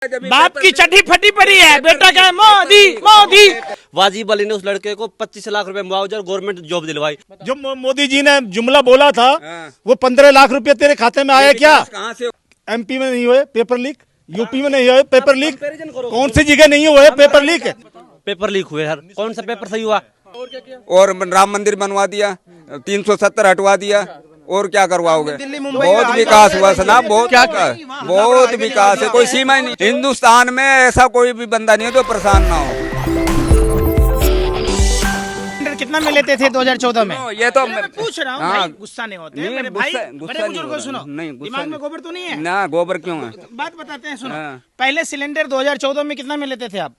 बाप की चटी फटी पड़ी है, बेटा क्या है, मोदी मोदी। वाजिब अली ने उस लड़के को 25 लाख रुपए मुआवजा और गवर्नमेंट जॉब दिलवाई। जो मोदी जी ने जुमला बोला था वो 15 लाख रुपए तेरे खाते में आया क्या? कहाँ से? MP में नहीं हुए पेपर लीक, यूपी में नहीं हुए पेपर लीक, कौन सी जगह नहीं हुए पेपर लीक? पेपर लीक हुए यार, कौन सा पेपर सही हुआ? और राम मंदिर बनवा दिया, 370 हटवा दिया, और क्या करवाओगे? बहुत विकास हुआ सना, बहुत विकास है, कोई सीमा ही नहीं। हिंदुस्तान में ऐसा कोई भी बंदा नहीं है जो परेशान ना हो। कितना में लेते थे 2014 में? ये तो मैं पूछ रहा हूँ, भाई गुस्सा नहीं होते हैं मेरे भाई, बड़े बुजुर्ग को सुनो, दिमाग में गोबर तो नहीं है ना? गोबर क्यों है? बात बताते हैं, सुनो। पहले सिलेंडर 2014 में कितना में लेते थे आप?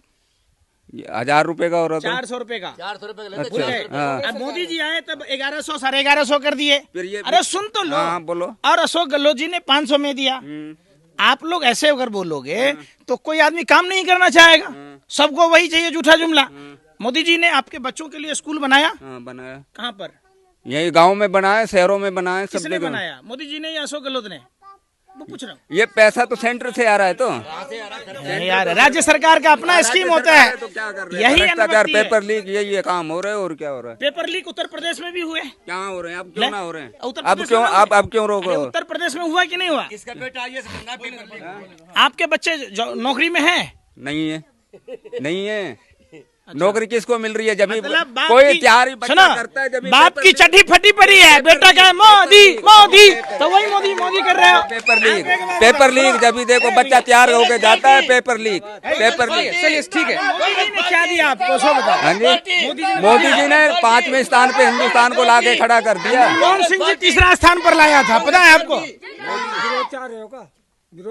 1000 रुपए का, और 400 रुपए का। 400 रुपए का। अच्छा, अब मोदी जी आए तब 1100 1150 कर दिए। अरे सुन तो लो। हाँ, बोलो। और अशोक गहलोत जी ने 500 में दिया। आप लोग ऐसे अगर बोलोगे तो कोई आदमी काम नहीं करना चाहेगा, सबको वही चाहिए, झूठा जुमला। मोदी जी ने आपके बच्चों के लिए स्कूल बनाया? बनाया। कहाँ पर? यही गांव में बनाया, शहरों में बनाया, सब किसने जगह बनाया? मोदी जी ने या अशोक गहलोत ने? वो पूछ रहा हूँ। ये पैसा तो सेंटर से आ रहा है, तो नहीं यार, राज्य सरकार का अपना स्कीम होता है। तो क्या कर रहे यही हैं? अनुमति है। पेपर लीक ये काम हो रहा है, और क्या हो रहा है? पेपर लीक उत्तर प्रदेश में भी हुए। क्या हो रहे हैं? अब क्यों ना हो रहे हैं? अब क्यों रोक रहे हो? उत्तर प्रदेश में हुआ कि नहीं हुआ? इसका बेटा आपके बच्चे नौकरी में हैं? नहीं है, नहीं है। नौकरी किसको मिल रही है? जब मतलब कोई तैयारी करता है, जब बाप की चटी फटी पड़ी है, बेटा क्या है, मोदी मोदी। तो वही मोदी मोदी कर रहे हो। पेपर लीक जब भी देखो बच्चा तैयार होके जाता है, पेपर लीक। चलिए ठीक है, मोदी जी ने क्या दिया आपको सो बताओ। हाँ जी, मोदी जी ने 5वें स्थान पे हिंदुस्तान को लाके खड़ा कर दिया। मनमोहन सिंह जी तीसरा स्थान पर लाया था, पता है आपको? विरोध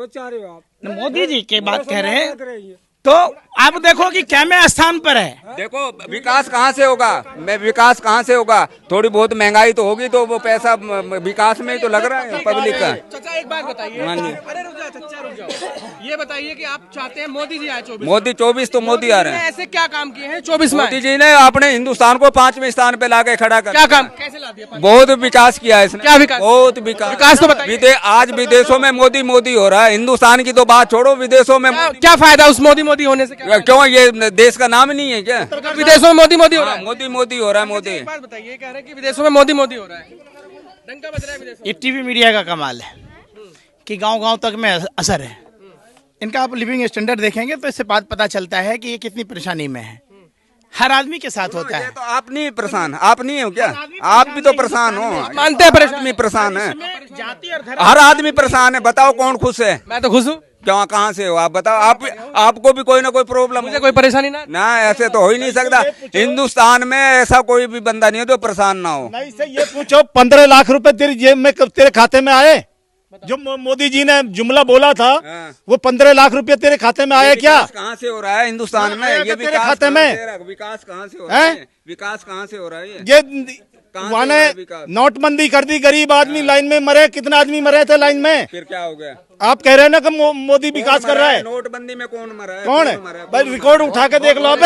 चाह रहे हो आप? मोदी जी की बात कह रहे हैं, तो आप देखो कि क्या में स्थान पर है। देखो विकास कहाँ से होगा? विकास कहाँ से होगा? थोड़ी बहुत महंगाई तो होगी, तो वो पैसा विकास में ही तो लग रहा है पब्लिक का। चाचा एक बात बताइए, अरे रुक जाओ चाचा, रुक जाओ। ये बताइए कि आप चाहते हैं मोदी जी आए 24? मोदी 24 तो मोदी आ रहे हैं। ऐसे क्या काम किए हैं 24 में? मोदी जी ने अपने हिंदुस्तान को 5वें स्थान पे लाके खड़ा कर। क्या काम, कैसे ला दिया? बहुत विकास किया है इसने। क्या विकास? बहुत विकास तो बताइए। आज विदेशों में मोदी मोदी हो रहा है, हिंदुस्तान की तो बात छोड़ो, विदेशों में क्या फायदा उस मोदी मोदी होने से? क्यों? ये देश का नाम नहीं है क्या? विदेशों में मोदी मोदी हो रहा है। मोदी मोदी हो रहा है। मोदी एक बात बताइए, कह रहे हैं कि विदेशों में मोदी मोदी हो रहा है, डंका बज रहा है विदेशों में। ये टीवी मीडिया का कमाल है कि गांव-गांव तक में असर है इनका। आप लिविंग स्टैंडर्ड देखेंगे तो इससे बात पता चलता है कि ये कितनी परेशानी में है। हर आदमी के साथ होता है। तो आप नहीं परेशान? आप नहीं हो क्या? आप भी तो परेशान हो। मानते हैं परेशान? परेशान है, जाति और धर्म, हर आदमी परेशान है। बताओ कौन खुश है? मैं तो खुश हूँ। क्यों? कहाँ से हो आप? बताओ। आपको भी कोई ना कोई प्रॉब्लम, मुझे कोई परेशानी ना? ऐसे तो हो ही नहीं सकता। हिंदुस्तान में ऐसा कोई भी बंदा नहीं है जो परेशान ना हो। नहीं से ये पूछो 15 लाख रुपए तेरी जेब में कब तेरे खाते में आए? जो मोदी जी ने जुमला बोला था वो 15 लाख रुपए तेरे खाते में आया क्या? कहाँ से हो रहा है हिंदुस्तान में? ये तेरे खाते में विकास कहाँ से हो रहा है? विकास कहाँ से हो रहा है? ये वहाँ ने नोटबंदी कर दी, गरीब आदमी लाइन में मरे। कितने आदमी मरे थे लाइन में? फिर क्या हो गया? आप कह रहे हैं ना कि मोदी विकास कर रहा है। नोटबंदी में कौन मरा है? कौन है भाई? रिकॉर्ड उठा के देख लो। अब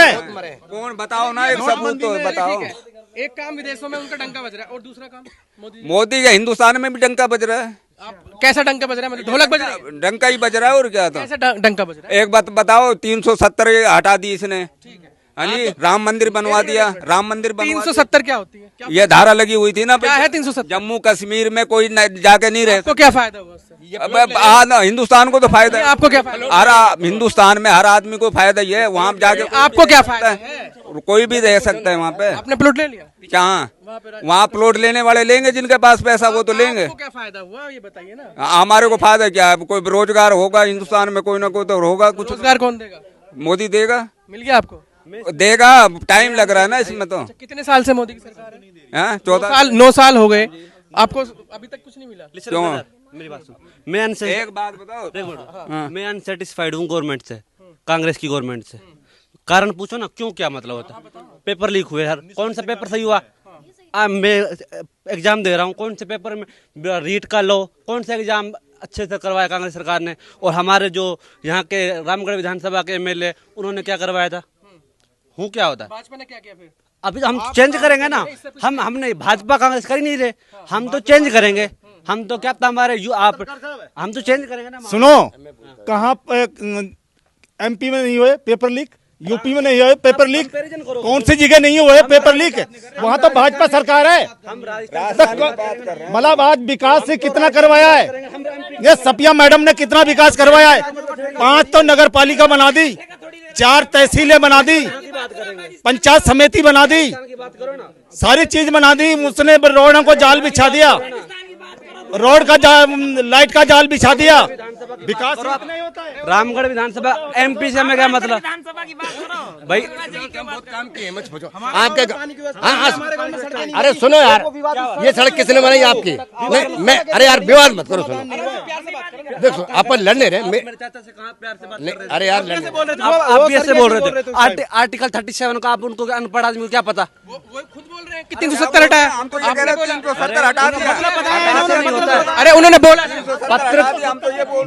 कौन? बताओ ना, एक सबूत तो बताओ। एक काम विदेशों में उनका डंका बज रहा है, और दूसरा काम मोदी का हिंदुस्तान में भी डंका बज रहा है। कैसा डंका बज रहा है? मतलब ढोलक बज रहा है? डंका ही बज रहा है, और क्या था? कैसा डंका बज रहा है? एक बात बताओ, 370 हटा दी इसने। हाँ जी, राम मंदिर बनवा दिया। राम मंदिर 370 क्या होती है? ये धारा लगी हुई थी ना। क्या है 370? जम्मू कश्मीर में कोई जाके नहीं रहे। तो क्या फायदा हुआ उससे? हिंदुस्तान को तो फायदा है। आपको क्या फायदा? हिंदुस्तान में हर आदमी को फायदा ही है। वहाँ जाके आपको क्या फायदा है? कोई भी रह सकता है वहाँ पे। आपने प्लॉट ले लिया? क्या? वहाँ प्लॉट लेने वाले लेंगे, जिनके पास पैसा वो तो लेंगे। आपको क्या फायदा हुआ ये बताइए ना। हमारे को फायदा क्या है? कोई रोजगार होगा हिंदुस्तान में, कोई ना कोई तो होगा। कुछ रोजगार कौन देगा? मोदी देगा। मिल गया आपको? देगा, टाइम लग रहा है ना इसमें तो। कितने साल से मोदी की सरकार है? 9 साल हो गए, आपको अभी तक कुछ नहीं मिला? क्यों? मेरी बात सुन, मैं एक बात बताओ। मैं अनसेटिस्फाइड हूँ गवर्नमेंट से, कांग्रेस की गवर्नमेंट से। कारण पूछो ना, क्यों? क्या मतलब होता? पेपर लीक हुए यार, कौन सा पेपर सही हुआ? मैं एग्जाम दे रहा हूँ, कौन से पेपर में रीट का लो, कौन सा एग्जाम अच्छे से करवाया कांग्रेस सरकार ने? और हमारे जो यहाँ के रामगढ़ विधानसभा के MLA, उन्होंने क्या करवाया था? हूँ क्या होता? भाजपा ने क्या किया फिर? अभी हम चेंज करेंगे ना। हमने भाजपा कांग्रेस कर ही नहीं रहे, हम तो चेंज करेंगे। हम तो क्या हमारे हम तो चेंज करेंगे ना। सुनो, कहाँ एमपी में नहीं हुए पेपर लीक, यूपी में नहीं हुए पेपर लीक, कौन सी जगह नहीं हुए पेपर लीक? वहाँ तो भाजपा सरकार है। मतलब आज विकास से कितना करवाया है? ये सपिया मैडम ने कितना विकास करवाया है? 5 तो नगर पालिका बना दी, 4 तहसीलें बना दी, पंचायत समिति बना दी, सारी चीज बना दी। उसने रोडों को जाल बिछा दिया, रोड का लाइट का जाल बिछा दिया। विकास नहीं होता है। रामगढ़ विधानसभा एमपी से हमें क्या मतलब भाई? आपके अरे सुनो यार, ये सड़क किसने बनाई आपकी? मैं अरे यार विवाद मत करो, सुनो देखो अपन लड़ने रहे नहीं, अरे यार लड़ने आप भी ऐसे बोल रहे थे। आर्टिकल 37 का आप उनको अनपढ़ आदमी को क्या पता? वो खुद बोल रहे हैं कि 370 हटाया। हम तो ये कह रहे हैं 370 हटा दिया। अरे उन्होंने बोला, पत्र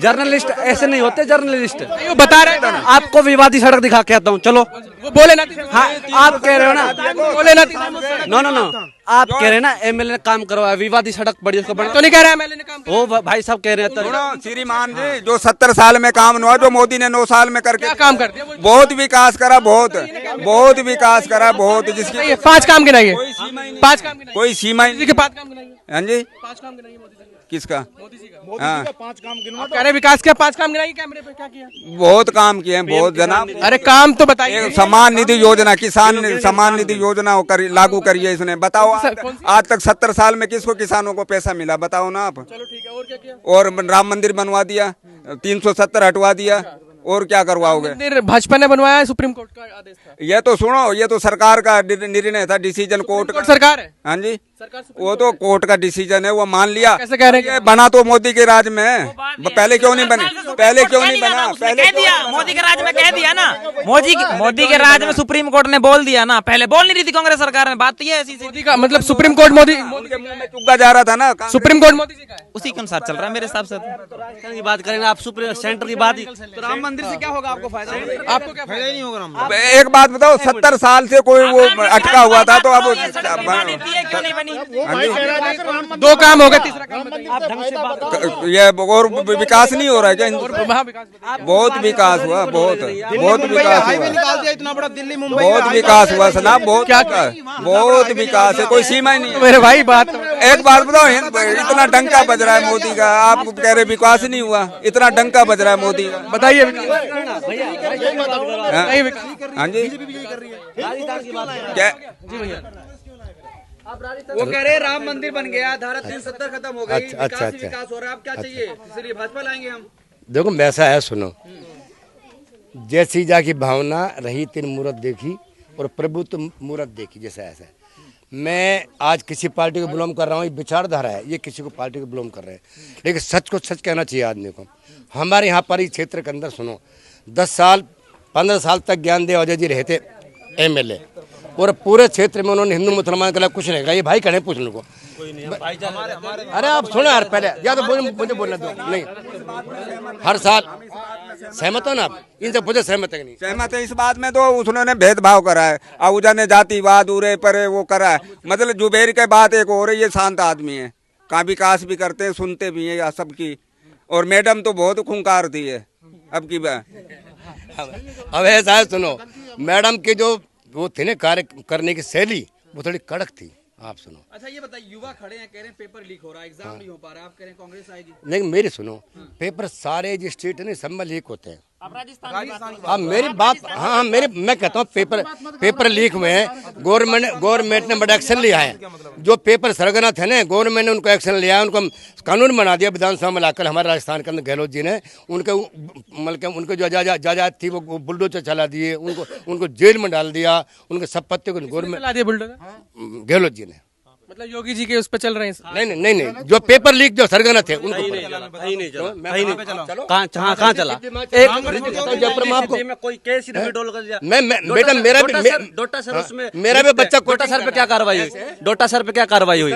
जर्नलिस्ट ऐसे नहीं होते, जर्नलिस्ट वो बता रहे हैं। आपको विवादी सड़क दिखा के आता हूँ, चलो। वो बोले ना, हाँ आप कह रहे हो ना, बोले ना, नो नो नो, आप कह रहे हैं ना एमएलए ने काम करवाया, विवादी सड़क बड़ी उसको बना तो नहीं कह रहा है एमएलए ने काम किया। वो भाई साहब कह रहे हैं सुनो श्रीमान जी, जो 70 साल में काम हुआ, जो मोदी ने 9 साल में करके क्या काम कर दिया? बहुत विकास करा, बहुत विकास करा, बहुत जिसकी 5 काम गिनाइए, 5 काम गिनाइए, कोई सीमा ही मोदी जी के 5 काम गिनाइए, हाँ जी 5 काम गिनाइए मोदी जी के। किसका? मोदी जी का। हाँ 5 काम आप कह रहे हैं विकास किया, 5 काम गिनाइए, कैमरे पे क्या किया? बहुत काम किए हैं, बहुत जनाब। अरे काम तो बताइए। एक सम्मान निधि योजना, किसान सम्मान निधि योजना लागू करी है इसने। बताओ आज तक 70 साल में किसको किसानों को पैसा मिला? बताओ ना आप। चलो ठीक है, और क्या किया? और राम मंदिर बनवा दिया, 370 हटवा दिया, और क्या करवाओगे? मंदिर भाजपा ने बनवाया है, सुप्रीम कोर्ट का आदेश था। ये तो सुनो, ये तो सरकार का निर्णय था, डिसीजन कोर्ट का। सरकार है, हाँ जी, सरकार वो तो कोर्ट का डिसीजन है, वो मान लिया। कैसे कह रहे हैं? ये बना तो मोदी के राज में है, पहले क्यों नहीं बनी? पहले क्यों नहीं बना? पहले कह दिया मोदी के राज में, कह दिया ना मोदी के राज में सुप्रीम कोर्ट ने बोल दिया ना। पहले बोल नहीं रही थी कांग्रेस सरकार ने, बात ये ऐसी मोदी का मतलब सुप्रीम कोर्ट मोदी उनके मुंह में चुग्गा जा रहा था ना। सुप्रीम कोर्ट मोदी जी का है। उसी के अनुसार चल रहा है मेरे हिसाब से। राजस्थान की बात करें आप, सुप्रीम सेंटर की बात ही, तो राम मंदिर से क्या होगा आपको फायदा? आपको क्या फायदा नहीं होगा? अब एक बात बताओ, 70 साल से कोई वो अटका हुआ था, तो अब क्यों नहीं बनी? 2 काम हो गए, तीसरा काम बताइए। ये और विकास नहीं हो रहा है क्या? वहाँ विकास बताइए। बहुत विकास हुआ, बहुत विकास हुआ, निकाल दिया इतना बड़ा दिल्ली मुंबई। बहुत विकास हुआ सना, बहुत विकास है, कोई सीमा ही नहीं है। मेरे भाई बात एक बात बताओ, इतना डंका बज रहा है मोदी का, आप कह रहे विकास नहीं हुआ, इतना डंका बज रहा है मोदी का। बताइए हाँ जी क्या? वो कह रहे राम मंदिर बन गया, धारा 370 खत्म हो गई, विकास हो रहा है, अब क्या चाहिए? इसलिए भाजपा लाएंगे हम। देखो वैसा है, सुनो जैसी जा की भावना रही, 3 मूरत देखी और प्रभुत्व मूरत देखी, जैसा ऐसा है। मैं आज किसी पार्टी को बिलोंग कर रहा हूँ, ये विचारधारा है, ये किसी को पार्टी को बिलोंग कर रहे हैं, लेकिन सच को सच कहना चाहिए आदमी को। हमारे यहाँ पर इस क्षेत्र के अंदर सुनो 10 साल 15 साल तक ज्ञानदेव अजय जी रहे थे एमएलए, और पूरे क्षेत्र में उन्होंने हिंदू मुसलमान के लिए कुछ नहीं कहा। ये भाई खड़े पूछ लो। अरे आप सुनो यार, पहले या तो मुझे बोलना दो। नहीं, हर साल सहमत हो ना आप? इनसे पूछे सहमत है कि नहीं? सहमत है इस बात में। तो उसने भेदभाव करा है, आहूजा ने जातिवाद उरे परे वो करा है। मतलब जुबेर के बात एक और है, ये शांत आदमी है, का विकास भी करते हैं, सुनते भी हैं सबकी। और मैडम तो बहुत खूंखार थी है अब की बात। अब ऐसा है, सुनो मैडम के जो वो थे ना कार्य करने की शैली, वो थोड़ी कड़क थी। आप सुनो। अच्छा ये बताइए, युवा खड़े हैं, कह रहे हैं पेपर लीक हो रहा है, एग्जाम नहीं हो पा रहा, आप कह रहे हैं कांग्रेस आएगी। नहीं मेरी सुनो, पेपर सारे जो स्टेट है ना सब में लीक होते हैं। राजस्थान अब मेरी बात, हाँ मैं कहता हूँ पेपर लीक हुए हैं। गवर्नमेंट ने बड़ा एक्शन लिया है। जो पेपर सरगना थे ना, गवर्नमेंट ने उनको एक्शन लिया है, उनको कानून बना दिया विधानसभा में लाकर। हमारे राजस्थान के अंदर गहलोत जी ने उनके जो जायदाद थी वो बुलडोजर चला दिए, उनको जेल में डाल दिया, उनके सब पत्ते को गवर्नमेंट गहलोत जी ने। मतलब योगी जी के उस पर चल रहे हैं। नहीं, जो पेपर लीक जो सरगना थे उनको कहाँ चला? कोई केस ही डोल कर दिया। बेटा डोटा सर, उसमें मेरा भी बच्चा डोटा सर पे क्या कार्रवाई हुई? डोटा सर पे क्या कार्रवाई हुई?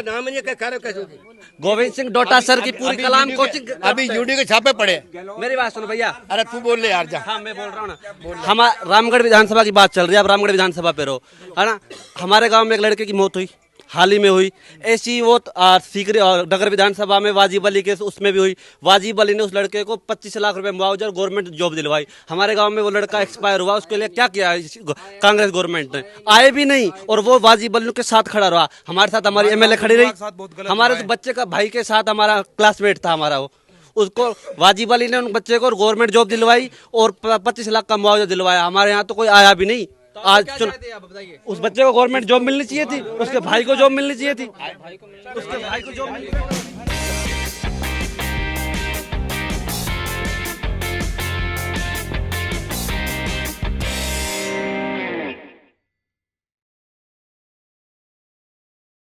गोविंद सिंह डोटा सर की पूरी कलाम कोचिंग अभी यूडी के छापे पड़े। मेरी बात सुनो भैया। अरे तू बोल ले यार, जा। हाँ मैं बोल रहा हूँ ना, हमारा रामगढ़ विधानसभा की बात चल रही है, आप रामगढ़ विधानसभा पे रहो, है ना। हमारे गांव में एक लड़के की मौत हुई, हाल ही में हुई। ऐसी वो सीकरी और नगर विधानसभा में वाजिब अली के उसमें भी हुई। वाजिब अली ने उस लड़के को 25 लाख रुपए मुआवजा और गवर्नमेंट जॉब दिलवाई। हमारे गांव में वो लड़का एक्सपायर हुआ, उसके लिए क्या किया कांग्रेस गवर्नमेंट ने? आए भी नहीं और वो वाजिब अली के साथ खड़ा रहा। हमारे साथ हमारी एमएलए खड़ी रही। हमारे उस बच्चे का भाई के साथ हमारा क्लासमेट था हमारा, वो उसको वाजिब अली ने उन बच्चे को गवर्नमेंट जॉब दिलवाई और 25 लाख का मुआवजा दिलवाया। हमारे यहाँ तो कोई आया भी नहीं। आज उस बच्चे को गवर्नमेंट जॉब मिलनी चाहिए थी, उसके भाई को जॉब मिलनी चाहिए थी, उसके भाई को जॉब मिलनी